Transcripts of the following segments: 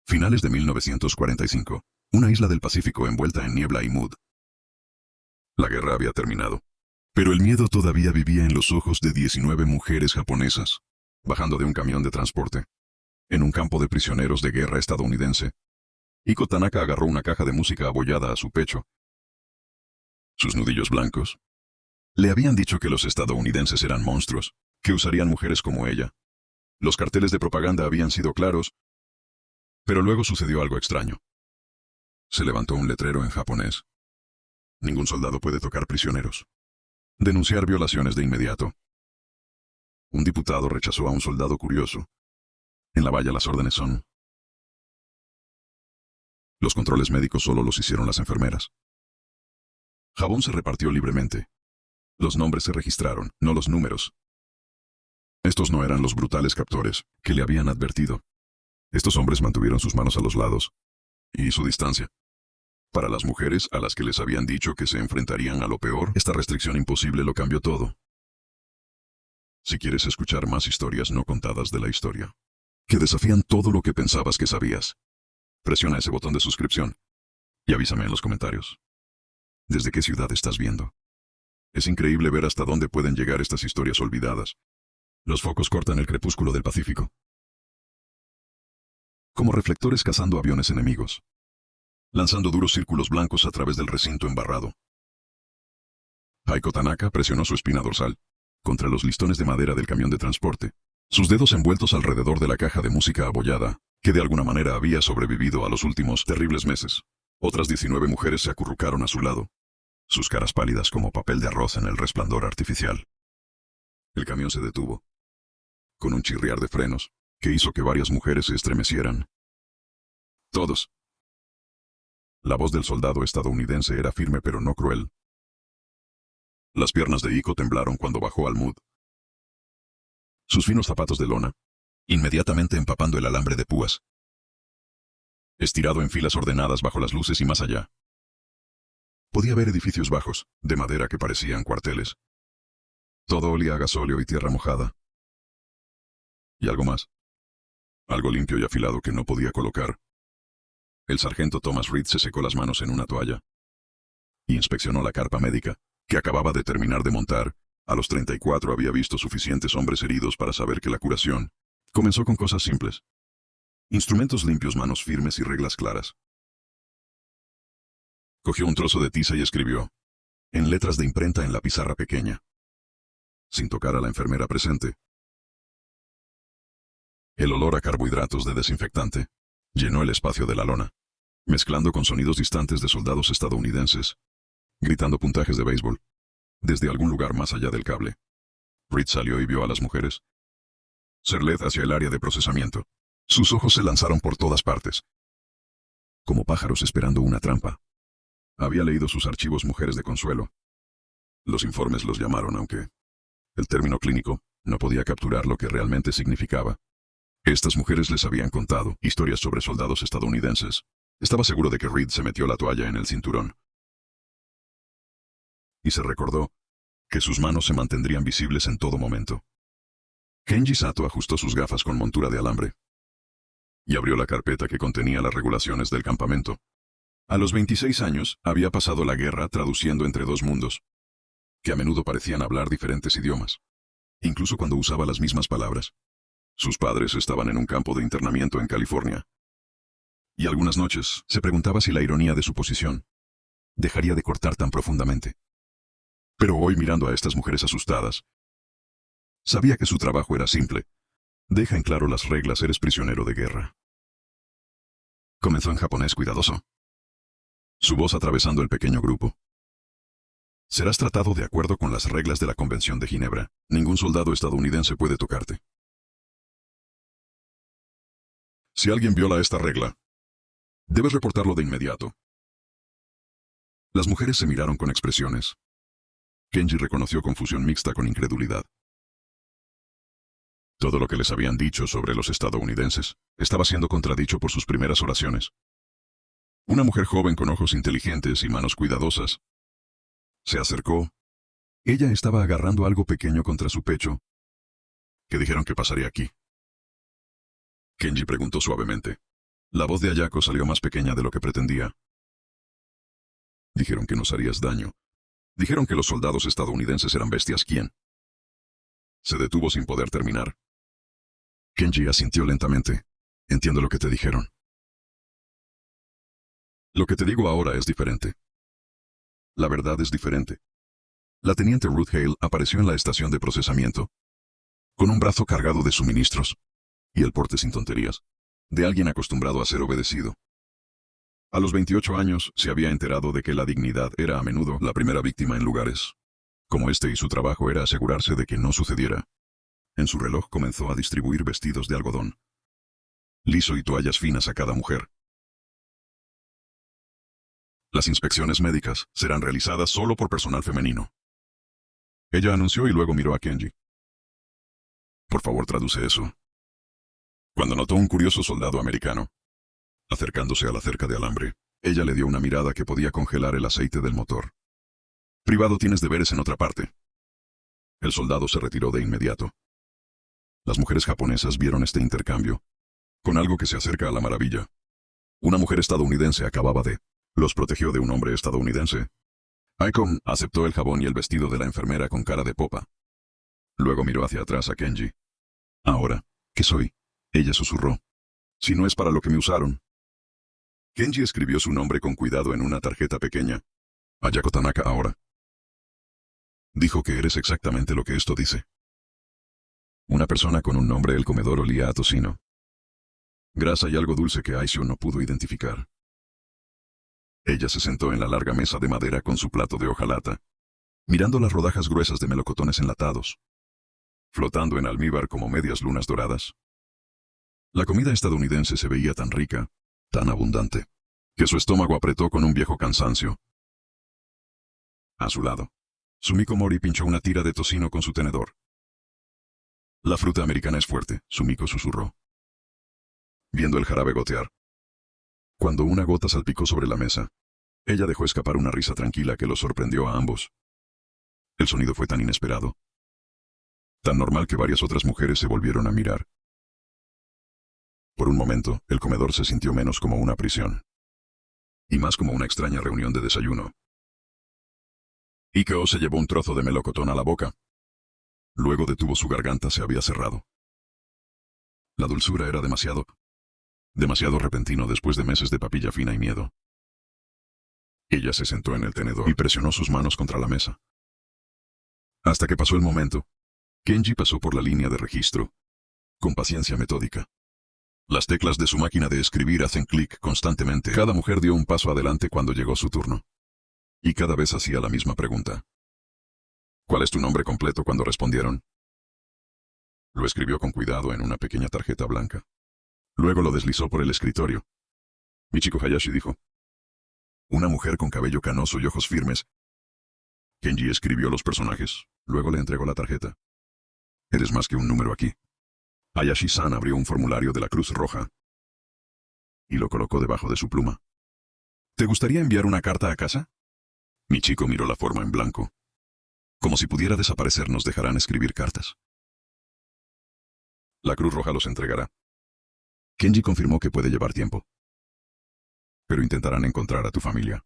Finales de 1945. Una isla del Pacífico envuelta en niebla y mood. La guerra había terminado. Pero el miedo todavía vivía en los ojos de 19 mujeres japonesas, bajando de un camión de transporte, en un campo de prisioneros de guerra estadounidense. Iko Tanaka agarró una caja de música abollada a su pecho. Sus nudillos blancos. Le habían dicho que los estadounidenses eran monstruos, que usarían mujeres como ella. Los carteles de propaganda habían sido claros, pero luego sucedió algo extraño. Se levantó un letrero en japonés. Ningún soldado puede tocar prisioneros. Denunciar violaciones de inmediato. Un diputado rechazó a un soldado curioso. En la valla las órdenes son... Los controles médicos solo los hicieron las enfermeras. Jabón se repartió libremente. Los nombres se registraron, no los números. Estos no eran los brutales captores que le habían advertido. Estos hombres mantuvieron sus manos a los lados y su distancia. Para las mujeres a las que les habían dicho que se enfrentarían a lo peor, esta restricción imposible lo cambió todo. Si quieres escuchar más historias no contadas de la historia, que desafían todo lo que pensabas que sabías, presiona ese botón de suscripción y avísame en los comentarios. ¿Desde qué ciudad estás viendo? Es increíble ver hasta dónde pueden llegar estas historias olvidadas. Los focos cortan el crepúsculo del Pacífico, como reflectores cazando aviones enemigos, lanzando duros círculos blancos a través del recinto embarrado. Iko Tanaka presionó su espina dorsal contra los listones de madera del camión de transporte, sus dedos envueltos alrededor de la caja de música abollada, que de alguna manera había sobrevivido a los últimos terribles meses. Otras 19 mujeres se acurrucaron a su lado, sus caras pálidas como papel de arroz en el resplandor artificial. El camión se detuvo, con un chirriar de frenos, que hizo que varias mujeres se estremecieran. Todos. La voz del soldado estadounidense era firme pero no cruel. Las piernas de Iko temblaron cuando bajó al mud. Sus finos zapatos de lona, inmediatamente empapando el alambre de púas. Estirado en filas ordenadas bajo las luces y más allá. Podía ver edificios bajos, de madera que parecían cuarteles. Todo olía a gasóleo y tierra mojada. Y algo más. Algo limpio y afilado que no podía colocar. El sargento Thomas Reed se secó las manos en una toalla. Y inspeccionó la carpa médica, que acababa de terminar de montar. A los 34 había visto suficientes hombres heridos para saber que la curación comenzó con cosas simples. Instrumentos limpios, manos firmes y reglas claras. Cogió un trozo de tiza y escribió, en letras de imprenta en la pizarra pequeña, sin tocar a la enfermera presente. El olor a carbohidratos de desinfectante llenó el espacio de la lona, mezclando con sonidos distantes de soldados estadounidenses, gritando puntajes de béisbol, desde algún lugar más allá del cable. Reed salió y vio a las mujeres. Se led hacia el área de procesamiento. Sus ojos se lanzaron por todas partes, como pájaros esperando una trampa. Había leído sus archivos Mujeres de Consuelo. Los informes los llamaron, aunque el término clínico no podía capturar lo que realmente significaba. Estas mujeres les habían contado historias sobre soldados estadounidenses. Estaba seguro de que Reed se metió la toalla en el cinturón. Y se recordó que sus manos se mantendrían visibles en todo momento. Kenji Sato ajustó sus gafas con montura de alambre y abrió la carpeta que contenía las regulaciones del campamento. A los 26 años, había pasado la guerra traduciendo entre dos mundos, que a menudo parecían hablar diferentes idiomas, incluso cuando usaba las mismas palabras. Sus padres estaban en un campo de internamiento en California, y algunas noches se preguntaba si la ironía de su posición dejaría de cortar tan profundamente. Pero hoy, mirando a estas mujeres asustadas, sabía que su trabajo era simple. Deja en claro las reglas, eres prisionero de guerra. Comenzó en japonés cuidadoso, su voz atravesando el pequeño grupo. Serás tratado de acuerdo con las reglas de la Convención de Ginebra. Ningún soldado estadounidense puede tocarte. Si alguien viola esta regla, debes reportarlo de inmediato. Las mujeres se miraron con expresiones. Kenji reconoció confusión mixta con incredulidad. Todo lo que les habían dicho sobre los estadounidenses estaba siendo contradicho por sus primeras oraciones. Una mujer joven con ojos inteligentes y manos cuidadosas se acercó. Ella estaba agarrando algo pequeño contra su pecho. ¿Qué dijeron que pasaría aquí? Kenji preguntó suavemente. La voz de Ayako salió más pequeña de lo que pretendía. Dijeron que nos harías daño. Dijeron que los soldados estadounidenses eran bestias. ¿Quién? Se detuvo sin poder terminar. Kenji asintió lentamente. Entiendo lo que te dijeron. Lo que te digo ahora es diferente. La verdad es diferente. La teniente Ruth Hale apareció en la estación de procesamiento, con un brazo cargado de suministros, y el porte sin tonterías, de alguien acostumbrado a ser obedecido. A los 28 años se había enterado de que la dignidad era a menudo la primera víctima en lugares como este, y su trabajo era asegurarse de que no sucediera. En su reloj comenzó a distribuir vestidos de algodón liso y toallas finas a cada mujer. Las inspecciones médicas serán realizadas solo por personal femenino. Ella anunció y luego miró a Kenji. Por favor, traduce eso. Cuando notó un curioso soldado americano acercándose a la cerca de alambre, ella le dio una mirada que podía congelar el aceite del motor. Privado, tienes deberes en otra parte. El soldado se retiró de inmediato. Las mujeres japonesas vieron este intercambio con algo que se acerca a la maravilla. Una mujer estadounidense acababa de los protegió de un hombre estadounidense. Aiko aceptó el jabón y el vestido de la enfermera con cara de popa. Luego miró hacia atrás a Kenji. Ahora, ¿qué soy? Ella susurró. Si no es para lo que me usaron. Kenji escribió su nombre con cuidado en una tarjeta pequeña. Ayako Tanaka ahora. Dijo que eres exactamente lo que esto dice. Una persona con un nombre. El comedor olía a tocino, grasa y algo dulce que Aisho no pudo identificar. Ella se sentó en la larga mesa de madera con su plato de hojalata, mirando las rodajas gruesas de melocotones enlatados, flotando en almíbar como medias lunas doradas. La comida estadounidense se veía tan rica, tan abundante, que su estómago apretó con un viejo cansancio. A su lado, Sumiko Mori pinchó una tira de tocino con su tenedor. La fruta americana es fuerte, Sumiko susurró, viendo el jarabe gotear. Cuando una gota salpicó sobre la mesa, ella dejó escapar una risa tranquila que los sorprendió a ambos. El sonido fue tan inesperado, tan normal, que varias otras mujeres se volvieron a mirar. Por un momento, el comedor se sintió menos como una prisión, y más como una extraña reunión de desayuno. Ikeo se llevó un trozo de melocotón a la boca. Luego detuvo su garganta, se había cerrado. La dulzura era demasiado repentino después de meses de papilla fina y miedo. Ella se sentó en el tenedor y presionó sus manos contra la mesa. Hasta que pasó el momento, Kenji pasó por la línea de registro, con paciencia metódica. Las teclas de su máquina de escribir hacen clic constantemente. Cada mujer dio un paso adelante cuando llegó su turno. Y cada vez hacía la misma pregunta. ¿Cuál es tu nombre completo? Cuando respondieron, lo escribió con cuidado en una pequeña tarjeta blanca. Luego lo deslizó por el escritorio. Michiko Hayashi dijo. Una mujer con cabello canoso y ojos firmes. Kenji escribió los personajes, luego le entregó la tarjeta. Eres más que un número aquí. Hayashi-san abrió un formulario de la Cruz Roja y lo colocó debajo de su pluma. ¿Te gustaría enviar una carta a casa? Michiko miró la forma en blanco. Como si pudiera desaparecer, nos dejarán escribir cartas. La Cruz Roja los entregará. Kenji confirmó que puede llevar tiempo. Pero intentarán encontrar a tu familia.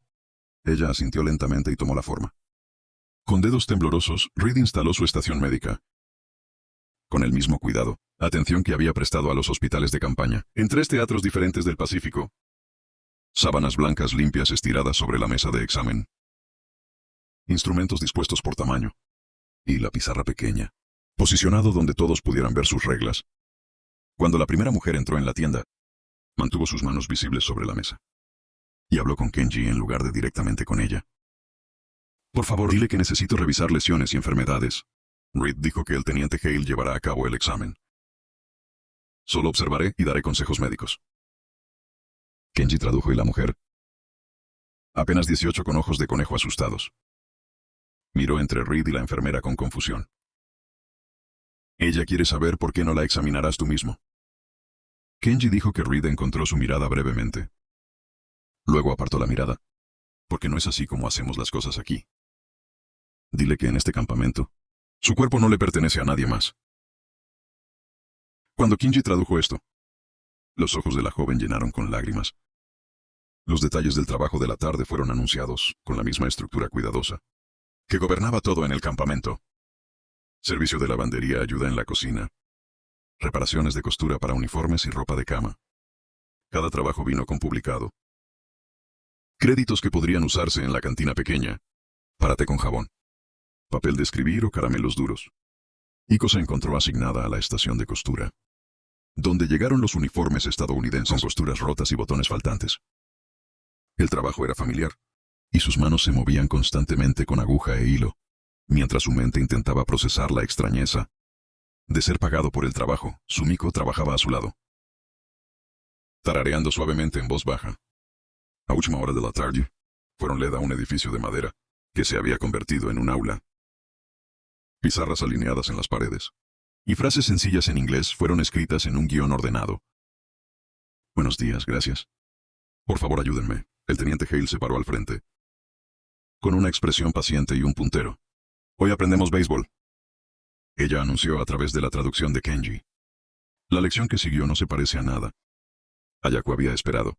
Ella asintió lentamente y tomó la forma. Con dedos temblorosos, Reed instaló su estación médica. Con el mismo cuidado, atención que había prestado a los hospitales de campaña, en 3 teatros diferentes del Pacífico. Sábanas blancas limpias estiradas sobre la mesa de examen. Instrumentos dispuestos por tamaño. Y la pizarra pequeña, posicionado donde todos pudieran ver sus reglas. Cuando la primera mujer entró en la tienda, mantuvo sus manos visibles sobre la mesa. Y habló con Kenji en lugar de directamente con ella. Por favor, dile que necesito revisar lesiones y enfermedades. Reed dijo que el teniente Hale llevará a cabo el examen. Solo observaré y daré consejos médicos. Kenji tradujo y la mujer, apenas 18 con ojos de conejo asustados, miró entre Reed y la enfermera con confusión. Ella quiere saber por qué no la examinarás tú mismo. Kenji dijo que Reed encontró su mirada brevemente. Luego apartó la mirada. Porque no es así como hacemos las cosas aquí. Dile que en este campamento, su cuerpo no le pertenece a nadie más. Cuando Kenji tradujo esto, Los ojos de la joven llenaron con lágrimas. Los detalles del trabajo de la tarde fueron anunciados, con la misma estructura cuidadosa que gobernaba todo en el campamento. Servicio de lavandería, ayuda en la cocina, reparaciones de costura para uniformes y ropa de cama. Cada trabajo vino con publicado. Créditos que podrían usarse en la cantina pequeña, para té con jabón, papel de escribir o caramelos duros. Iko se encontró asignada a la estación de costura, donde llegaron los uniformes estadounidenses con costuras rotas y botones faltantes. El trabajo era familiar, y sus manos se movían constantemente con aguja e hilo, mientras su mente intentaba procesar la extrañeza de ser pagado por el trabajo. Sumiko trabajaba a su lado, tarareando suavemente en voz baja. A última hora de la tarde, fueron led a un edificio de madera, que se había convertido en un aula. Pizarras alineadas en las paredes, y frases sencillas en inglés fueron escritas en un guión ordenado. Buenos días, gracias. Por favor, ayúdenme. El teniente Hale se paró al frente, con una expresión paciente y un puntero. Hoy aprendemos béisbol. Ella anunció a través de la traducción de Kenji. La lección que siguió no se parece a nada. Ayako había esperado.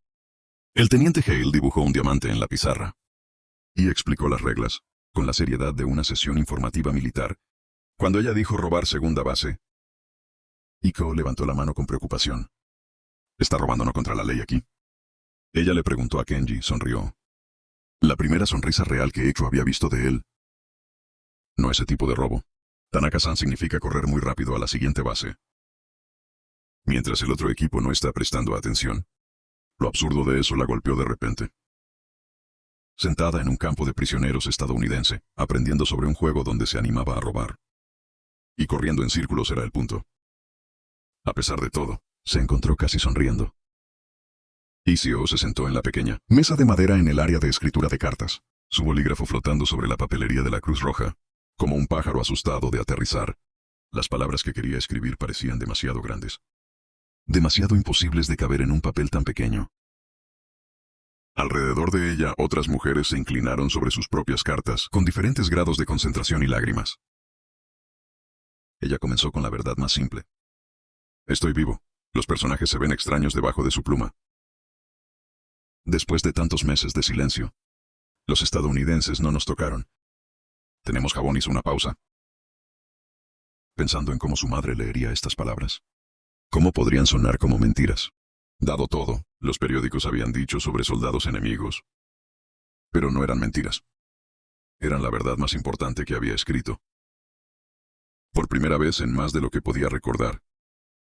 El teniente Hale dibujó un diamante en la pizarra y explicó las reglas, con la seriedad de una sesión informativa militar. Cuando ella dijo robar segunda base, Iko levantó la mano con preocupación. ¿Está robando no contra la ley aquí? Ella le preguntó a Kenji, sonrió. La primera sonrisa real que Iko había visto de él. No ese tipo de robo. Tanaka-san significa correr muy rápido a la siguiente base, mientras el otro equipo no está prestando atención. Lo absurdo de eso la golpeó de repente. Sentada en un campo de prisioneros estadounidense, aprendiendo sobre un juego donde se animaba a robar. Y corriendo en círculos era el punto. A pesar de todo, se encontró casi sonriendo. Isio se sentó en la pequeña mesa de madera en el área de escritura de cartas, su bolígrafo flotando sobre la papelería de la Cruz Roja, como un pájaro asustado de aterrizar. Las palabras que quería escribir parecían demasiado grandes, demasiado imposibles de caber en un papel tan pequeño. Alrededor de ella, otras mujeres se inclinaron sobre sus propias cartas, con diferentes grados de concentración y lágrimas. Ella comenzó con la verdad más simple. Estoy vivo. Los personajes se ven extraños debajo de su pluma. Después de tantos meses de silencio, los estadounidenses no nos tocaron. Tenemos jabón. Hizo una pausa, pensando en cómo su madre leería estas palabras. ¿Cómo podrían sonar como mentiras? Dado todo, los periódicos habían dicho sobre soldados enemigos. Pero no eran mentiras. Eran la verdad más importante que había escrito. Por primera vez en más de lo que podía recordar,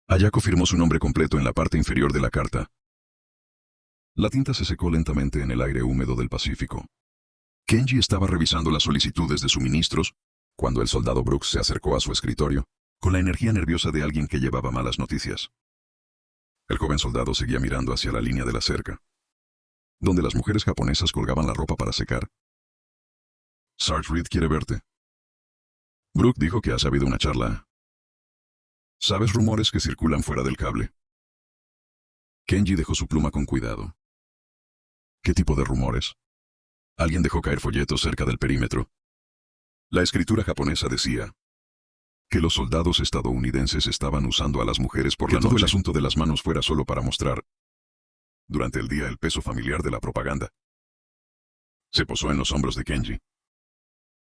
Ayako firmó su nombre completo en la parte inferior de la carta. La tinta se secó lentamente en el aire húmedo del Pacífico. Kenji estaba revisando las solicitudes de suministros, cuando el soldado Brooks se acercó a su escritorio, con la energía nerviosa de alguien que llevaba malas noticias. El joven soldado seguía mirando hacia la línea de la cerca, donde las mujeres japonesas colgaban la ropa para secar. Sarge Reed quiere verte. Brooke dijo que has habido una charla. ¿Sabes rumores que circulan fuera del cable? Kenji dejó su pluma con cuidado. ¿Qué tipo de rumores? Alguien dejó caer folletos cerca del perímetro. La escritura japonesa decía que los soldados estadounidenses estaban usando a las mujeres por la noche. Que todo el asunto de las manos fuera solo para mostrar durante el día el peso familiar de la propaganda. Se posó en los hombros de Kenji.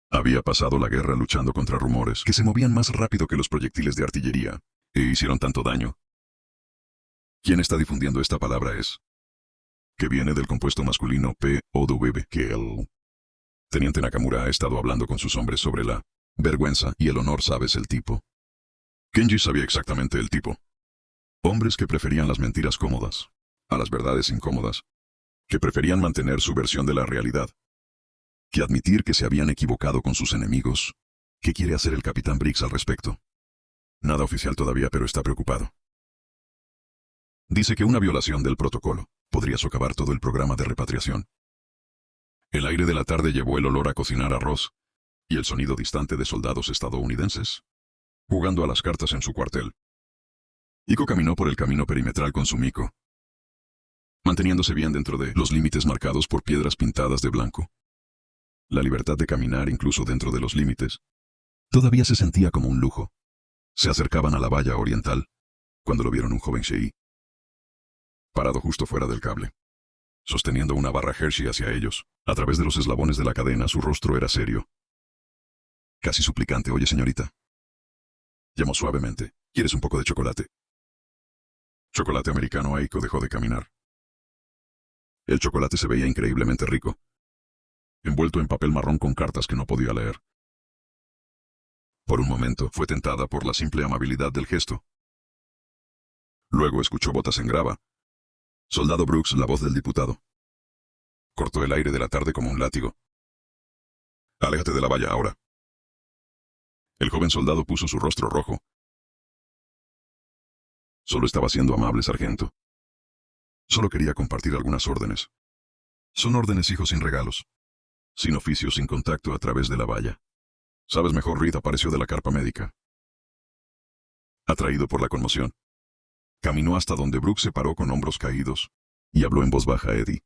Había pasado la guerra luchando contra rumores que se movían más rápido que los proyectiles de artillería, e hicieron tanto daño. ¿Quién está difundiendo esta palabra es? Que viene del compuesto masculino POW, que el teniente Nakamura ha estado hablando con sus hombres sobre la vergüenza y el honor. ¿Sabes el tipo? Kenji sabía exactamente el tipo. Hombres que preferían las mentiras cómodas a las verdades incómodas, que preferían mantener su versión de la realidad, que admitir que se habían equivocado con sus enemigos. ¿Qué quiere hacer el capitán Briggs al respecto? Nada oficial todavía, pero está preocupado. Dice que una violación del protocolo podría socavar todo el programa de repatriación. El aire de la tarde llevó el olor a cocinar arroz y el sonido distante de soldados estadounidenses jugando a las cartas en su cuartel. Iko caminó por el camino perimetral con Sumiko, manteniéndose bien dentro de los límites marcados por piedras pintadas de blanco. La libertad de caminar incluso dentro de los límites todavía se sentía como un lujo. Se acercaban a la valla oriental cuando lo vieron un joven Shei parado justo fuera del cable, sosteniendo una barra Hershey hacia ellos. A través de los eslabones de la cadena, su rostro era serio, casi suplicante. «Oye, señorita», llamó suavemente, «¿quieres un poco de chocolate?» «Chocolate americano». Aiko dejó de caminar. El chocolate se veía increíblemente rico, envuelto en papel marrón con cartas que no podía leer. Por un momento fue tentada por la simple amabilidad del gesto. Luego escuchó botas en grava. «Soldado Brooks», la voz del diputado. Cortó el aire de la tarde como un látigo. «Aléjate de la valla ahora». El joven soldado puso su rostro rojo. «Solo estaba siendo amable, sargento. Solo quería compartir algunas órdenes. Son órdenes, hijo, sin regalos. Sin oficio, sin contacto a través de la valla. Sabes mejor». Reed apareció de la carpa médica. Atraído por la conmoción, caminó hasta donde Brooks se paró con hombros caídos y habló en voz baja a Eddie.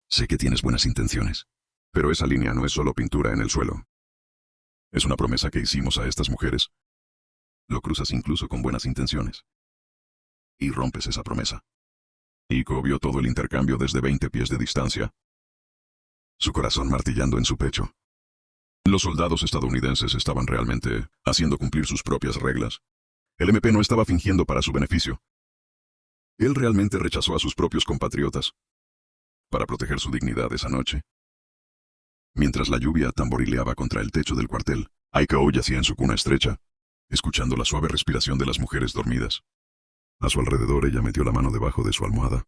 «Sé que tienes buenas intenciones, pero esa línea no es solo pintura en el suelo. Es una promesa que hicimos a estas mujeres. Lo cruzas incluso con buenas intenciones y rompes esa promesa». Iko vio todo el intercambio desde 20 pies de distancia, su corazón martillando en su pecho. Los soldados estadounidenses estaban realmente haciendo cumplir sus propias reglas. El MP no estaba fingiendo para su beneficio. Él realmente rechazó a sus propios compatriotas para proteger su dignidad esa noche. Mientras la lluvia tamborileaba contra el techo del cuartel, Aiko yacía en su cuna estrecha, escuchando la suave respiración de las mujeres dormidas. A su alrededor ella metió la mano debajo de su almohada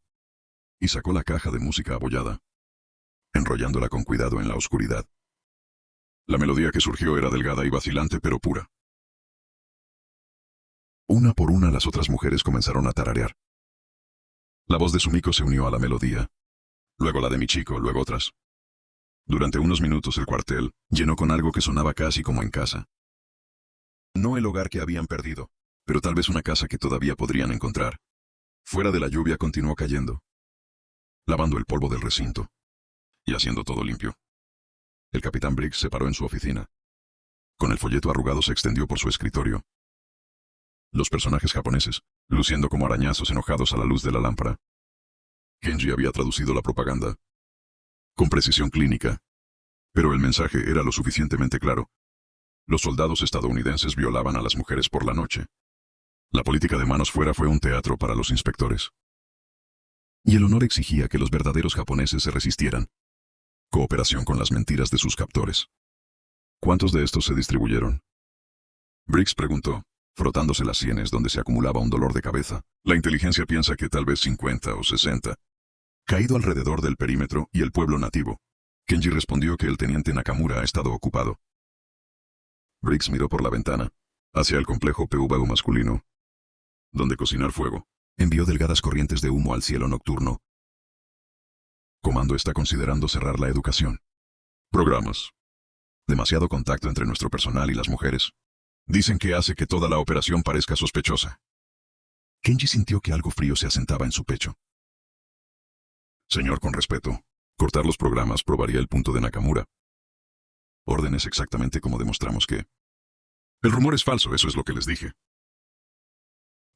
y sacó la caja de música abollada, enrollándola con cuidado en la oscuridad. La melodía que surgió era delgada y vacilante pero pura. Una por una las otras mujeres comenzaron a tararear. La voz de Sumiko se unió a la melodía, luego la de Michiko, luego otras. Durante unos minutos el cuartel llenó con algo que sonaba casi como en casa. No el hogar que habían perdido, pero tal vez una casa que todavía podrían encontrar. Fuera de la lluvia continuó cayendo, lavando el polvo del recinto y haciendo todo limpio. El capitán Briggs se paró en su oficina. Con el folleto arrugado se extendió por su escritorio. Los personajes japoneses, luciendo como arañazos enojados a la luz de la lámpara. Kenji había traducido la propaganda con precisión clínica, pero el mensaje era lo suficientemente claro. Los soldados estadounidenses violaban a las mujeres por la noche. La política de manos fuera fue un teatro para los inspectores. Y el honor exigía que los verdaderos japoneses se resistieran. Cooperación con las mentiras de sus captores. ¿Cuántos de estos se distribuyeron?, Briggs preguntó, frotándose las sienes donde se acumulaba un dolor de cabeza. La inteligencia piensa que tal vez 50 o 60. Caído alrededor del perímetro y el pueblo nativo. Kenji respondió que el teniente Nakamura ha estado ocupado. Briggs miró por la ventana, hacia el complejo PVU masculino, donde cocinar fuego envió delgadas corrientes de humo al cielo nocturno. Comando está considerando cerrar la educación. Programas. Demasiado contacto entre nuestro personal y las mujeres. Dicen que hace que toda la operación parezca sospechosa. Kenji sintió que algo frío se asentaba en su pecho. Señor, con respeto, cortar los programas probaría el punto de Nakamura. Órdenes exactamente como demostramos que... El rumor es falso, eso es lo que les dije.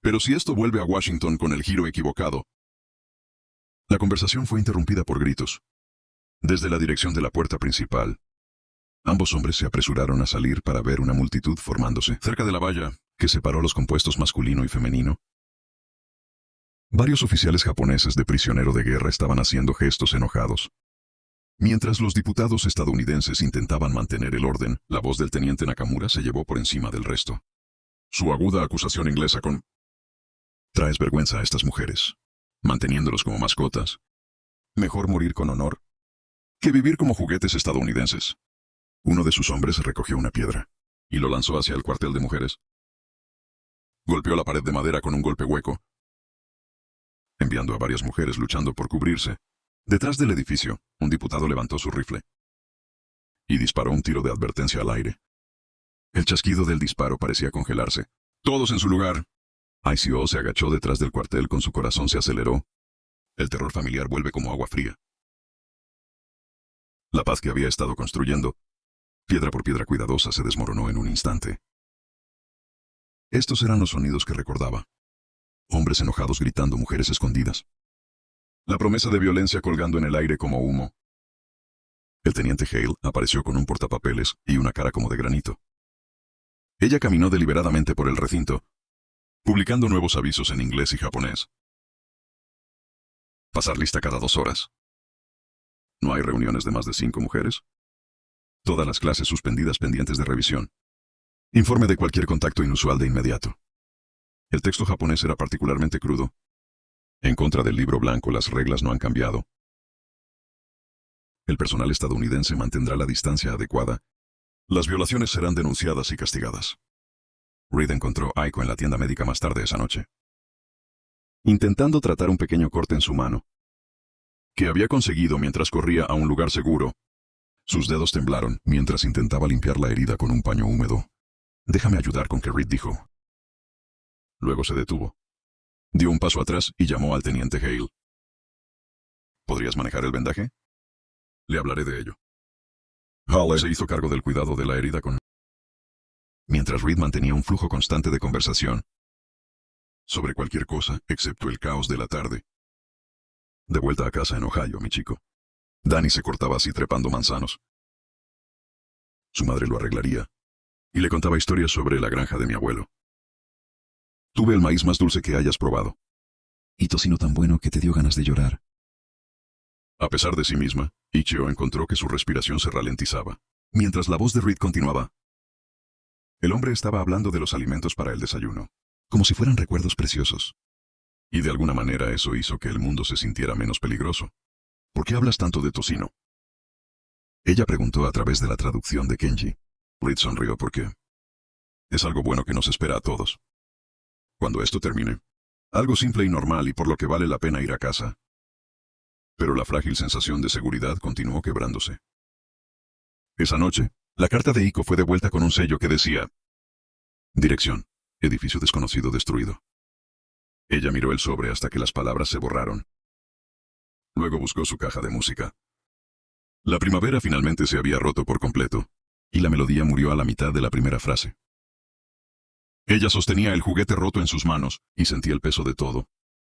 Pero si esto vuelve a Washington con el giro equivocado... La conversación fue interrumpida por gritos. Desde la dirección de la puerta principal, ambos hombres se apresuraron a salir para ver una multitud formándose cerca de la valla que separó los compuestos masculino y femenino. Varios oficiales japoneses de prisionero de guerra estaban haciendo gestos enojados. Mientras los diputados estadounidenses intentaban mantener el orden, la voz del teniente Nakamura se llevó por encima del resto. Su aguda acusación inglesa con... Traes vergüenza a estas mujeres, manteniéndolos como mascotas. Mejor morir con honor que vivir como juguetes estadounidenses. Uno de sus hombres recogió una piedra y lo lanzó hacia el cuartel de mujeres. Golpeó la pared de madera con un golpe hueco, enviando a varias mujeres luchando por cubrirse. Detrás del edificio, un diputado levantó su rifle y disparó un tiro de advertencia al aire. El chasquido del disparo parecía congelarse. ¡Todos en su lugar! ICO se agachó detrás del cuartel, con su corazón se aceleró. El terror familiar vuelve como agua fría. La paz que había estado construyendo, piedra por piedra cuidadosa, se desmoronó en un instante. Estos eran los sonidos que recordaba. Hombres enojados gritando, mujeres escondidas. La promesa de violencia colgando en el aire como humo. El teniente Hale apareció con un portapapeles y una cara como de granito. Ella caminó deliberadamente por el recinto, publicando nuevos avisos en inglés y japonés. Pasar lista cada 2 horas. ¿No hay reuniones de más de 5 mujeres? Todas las clases suspendidas pendientes de revisión. Informe de cualquier contacto inusual de inmediato. El texto japonés era particularmente crudo. En contra del libro blanco, las reglas no han cambiado. El personal estadounidense mantendrá la distancia adecuada. Las violaciones serán denunciadas y castigadas. Reed encontró a Aiko en la tienda médica más tarde esa noche, intentando tratar un pequeño corte en su mano, que había conseguido mientras corría a un lugar seguro. Sus dedos temblaron mientras intentaba limpiar la herida con un paño húmedo. «Déjame ayudar con que», Reed dijo. Luego se detuvo. Dio un paso atrás y llamó al teniente Hale. «¿Podrías manejar el vendaje? Le hablaré de ello». Hale se hizo cargo del cuidado de la herida mientras Reed mantenía un flujo constante de conversación sobre cualquier cosa excepto el caos de la tarde. De vuelta a casa en Ohio, mi chico. Danny se cortaba así trepando manzanos. Su madre lo arreglaría, y le contaba historias sobre la granja de mi abuelo. Tuve el maíz más dulce que hayas probado. Y tocino tan bueno que te dio ganas de llorar. A pesar de sí misma, Ichio encontró que su respiración se ralentizaba, mientras la voz de Reed continuaba. El hombre estaba hablando de los alimentos para el desayuno, como si fueran recuerdos preciosos. Y de alguna manera eso hizo que el mundo se sintiera menos peligroso. ¿Por qué hablas tanto de tocino?, ella preguntó a través de la traducción de Kenji. Reed sonrió porque es algo bueno que nos espera a todos. Cuando esto termine, algo simple y normal y por lo que vale la pena ir a casa. Pero la frágil sensación de seguridad continuó quebrándose. Esa noche, la carta de Iko fue devuelta con un sello que decía: dirección, edificio desconocido destruido. Ella miró el sobre hasta que las palabras se borraron. Luego buscó su caja de música. La primavera finalmente se había roto por completo, y la melodía murió a la mitad de la primera frase. Ella sostenía el juguete roto en sus manos y sentía el peso de todo,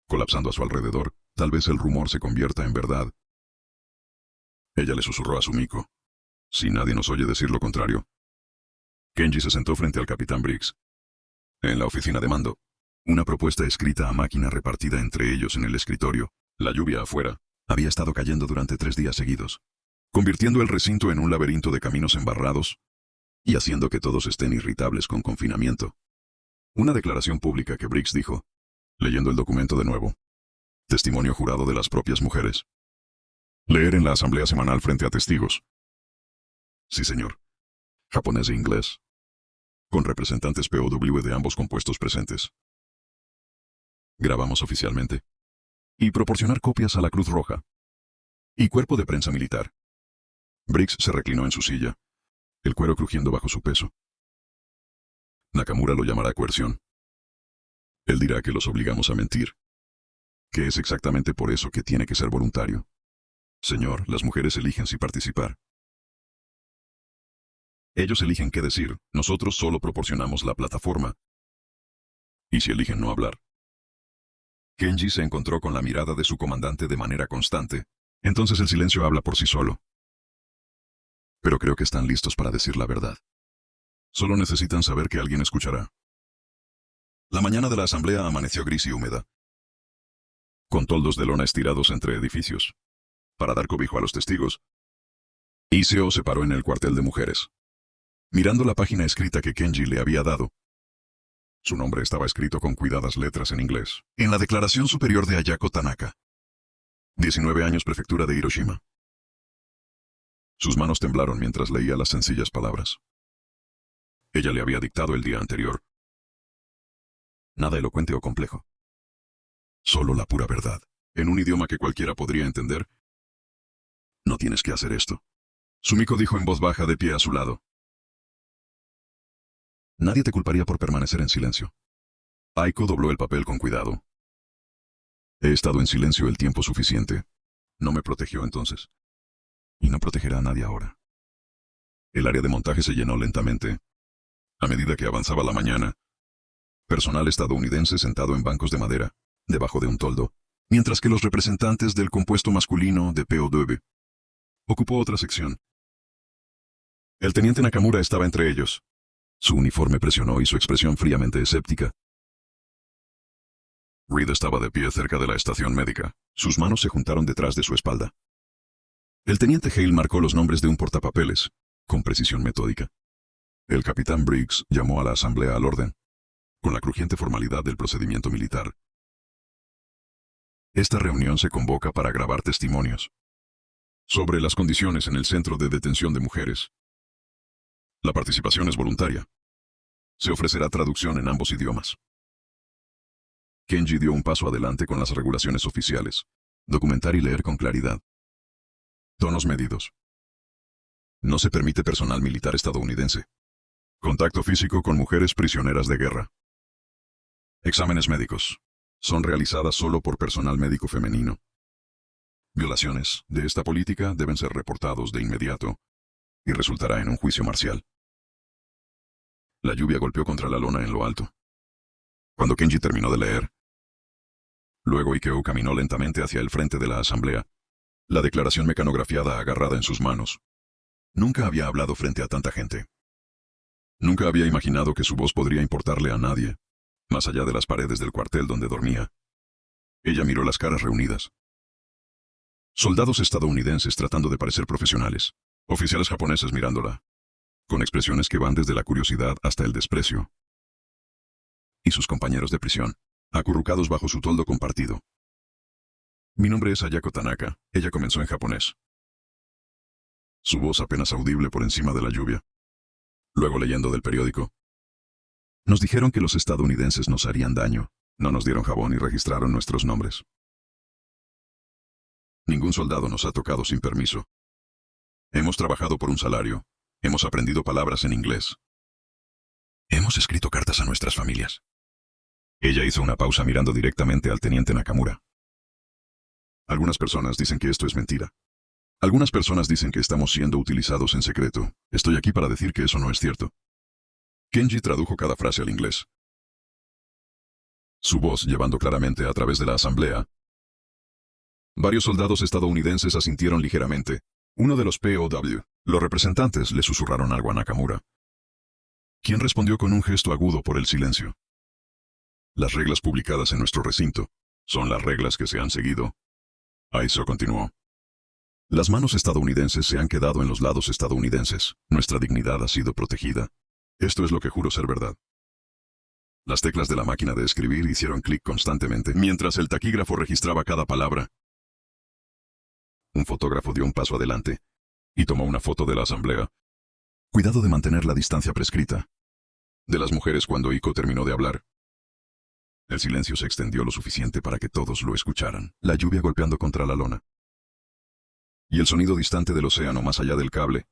colapsando a su alrededor. Tal vez el rumor se convierta en verdad. Ella le susurró a Sumiko: si nadie nos oye decir lo contrario. Kenji se sentó frente al capitán Briggs. En la oficina de mando, una propuesta escrita a máquina repartida entre ellos en el escritorio. La lluvia afuera había estado cayendo durante 3 días seguidos, convirtiendo el recinto en un laberinto de caminos embarrados y haciendo que todos estén irritables con confinamiento. Una declaración pública que Briggs dijo, leyendo el documento de nuevo. Testimonio jurado de las propias mujeres. Leer en la asamblea semanal frente a testigos. Sí, señor. Japonés e inglés. Con representantes POW de ambos compuestos presentes. Grabamos oficialmente. Y proporcionar copias a la Cruz Roja. Y cuerpo de prensa militar. Briggs se reclinó en su silla, el cuero crujiendo bajo su peso. Nakamura lo llamará coerción. Él dirá que los obligamos a mentir. Que es exactamente por eso que tiene que ser voluntario. Señor, las mujeres eligen si participar. Ellos eligen qué decir, nosotros solo proporcionamos la plataforma. ¿Y si eligen no hablar? Kenji se encontró con la mirada de su comandante de manera constante. Entonces el silencio habla por sí solo. Pero creo que están listos para decir la verdad. Solo necesitan saber que alguien escuchará. La mañana de la asamblea amaneció gris y húmeda, con toldos de lona estirados entre edificios, para dar cobijo a los testigos. Iseo se paró en el cuartel de mujeres, mirando la página escrita que Kenji le había dado. Su nombre estaba escrito con cuidadas letras en inglés, en la Declaración Superior de Ayako Tanaka. 19 años, prefectura de Hiroshima. Sus manos temblaron mientras leía las sencillas palabras. Ella le había dictado el día anterior. Nada elocuente o complejo. Solo la pura verdad, en un idioma que cualquiera podría entender. No tienes que hacer esto, Sumiko dijo en voz baja de pie a su lado. Nadie te culparía por permanecer en silencio. Aiko dobló el papel con cuidado. He estado en silencio el tiempo suficiente. No me protegió entonces. Y no protegerá a nadie ahora. El área de montaje se llenó lentamente. A medida que avanzaba la mañana, Personal estadounidense sentado en bancos de madera, debajo de un toldo, mientras que los representantes del compuesto masculino de POW ocupó otra sección. El teniente Nakamura estaba entre ellos. Su uniforme presionó y su expresión fríamente escéptica. Reed estaba de pie cerca de la estación médica. Sus manos se juntaron detrás de su espalda. El teniente Hale marcó los nombres de un portapapeles, con precisión metódica. El capitán Briggs llamó a la asamblea al orden, con la crujiente formalidad del procedimiento militar. Esta reunión se convoca para grabar testimonios sobre las condiciones en el centro de detención de mujeres. La participación es voluntaria. Se ofrecerá traducción en ambos idiomas. Kenji dio un paso adelante con las regulaciones oficiales. Documentar y leer con claridad. Tonos medidos. No se permite personal militar estadounidense. Contacto físico con mujeres prisioneras de guerra. Exámenes médicos. Son realizadas solo por personal médico femenino. Violaciones de esta política deben ser reportados de inmediato y resultará en un juicio marcial. La lluvia golpeó contra la lona en lo alto. Cuando Kenji terminó de leer, luego Ikeo caminó lentamente hacia el frente de la asamblea, la declaración mecanografiada agarrada en sus manos. Nunca había hablado frente a tanta gente. Nunca había imaginado que su voz podría importarle a nadie, más allá de las paredes del cuartel donde dormía. Ella miró las caras reunidas. Soldados estadounidenses tratando de parecer profesionales, oficiales japoneses mirándola, con expresiones que van desde la curiosidad hasta el desprecio. Y sus compañeros de prisión, acurrucados bajo su toldo compartido. Mi nombre es Ayako Tanaka, ella comenzó en japonés. Su voz apenas audible por encima de la lluvia. Luego leyendo del periódico. Nos dijeron que los estadounidenses nos harían daño, no nos dieron jabón y registraron nuestros nombres. Ningún soldado nos ha tocado sin permiso. Hemos trabajado por un salario, hemos aprendido palabras en inglés. Hemos escrito cartas a nuestras familias. Ella hizo una pausa mirando directamente al teniente Nakamura. Algunas personas dicen que esto es mentira. Algunas personas dicen que estamos siendo utilizados en secreto. Estoy aquí para decir que eso no es cierto. Kenji tradujo cada frase al inglés. Su voz llevando claramente a través de la asamblea. Varios soldados estadounidenses asintieron ligeramente. Uno de los POW, los representantes, le susurraron algo a Nakamura, quien respondió con un gesto agudo por el silencio. Las reglas publicadas en nuestro recinto son las reglas que se han seguido. Aizo continuó. Las manos estadounidenses se han quedado en los lados estadounidenses. Nuestra dignidad ha sido protegida. Esto es lo que juro ser verdad. Las teclas de la máquina de escribir hicieron clic constantemente, mientras el taquígrafo registraba cada palabra. Un fotógrafo dio un paso adelante y tomó una foto de la asamblea. Cuidado de mantener la distancia prescrita de las mujeres cuando Iko terminó de hablar. El silencio se extendió lo suficiente para que todos lo escucharan, la lluvia golpeando contra la lona. Y el sonido distante del océano más allá del cable,